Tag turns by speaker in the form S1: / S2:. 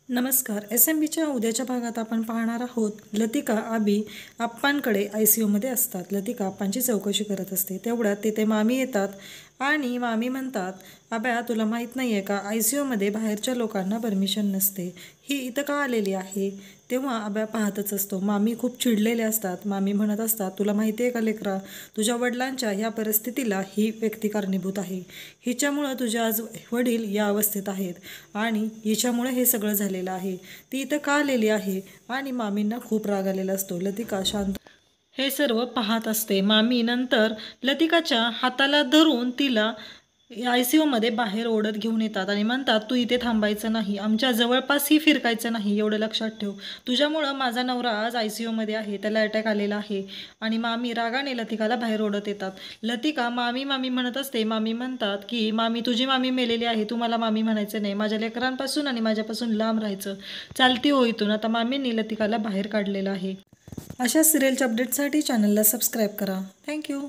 S1: नमस्कार. SMBच्या उद्याच्या भागात आपण पाहणार आहोत. लतिका आबी आप्पांकडे ICUमध्ये असतात. लतिका आप्पांची चौकशी करत असते. तेवढ्यात तिथे मामी येतात आणि मामी म्हणतात, आब्या तुला माहीत नाही आहे का, ICUमध्ये बाहेरच्या लोकांना परमिशन नसते. ही इथं का आलेली आहे? तेव्हा आब्या पाहतच असतो. मामी खूप चिडलेले असतात. मामी म्हणत असतात, तुला माहिती आहे का लेकरा, तुझ्या वडिलांच्या ह्या परिस्थितीला ही व्यक्ती कारणीभूत आहे. हिच्यामुळं तुझे आज वडील या अवस्थेत आहेत आणि हिच्यामुळे हे सगळं झालेलं आहे. ती इथं का आलेली आहे? आणि मामींना खूप राग आलेला असतो. लतिका शांत हे सर्व पाहत असते. मामी नंतर लतिकाच्या हाताला धरून तिला ICUमध्ये बाहेर ओढत घेऊन येतात आणि म्हणतात, तू इथे थांबायचं नाही, आमच्या जवळपासही फिरकायचं नाही, एवढं लक्षात ठेव. तुझ्यामुळं माझा नवरा आज ICUमध्ये आहे, त्याला अटॅक आलेला आहे. आणि मामी रागाने लतिकाला बाहेर ओढत येतात. लतिका मामी मामी म्हणत असते. मामी म्हणतात की मामी तुझी मामी मेलेली आहे, तू मला मामी म्हणायचं नाही, माझ्या लेकरांपासून आणि माझ्यापासून लांब राहायचं, चालती हो इथून. आता मामींनी लतिकाला बाहेर काढलेलं आहे. अशा सिरियलच्या अपडेटसाठी चॅनलला सबस्क्राईब करा. थँक्यू.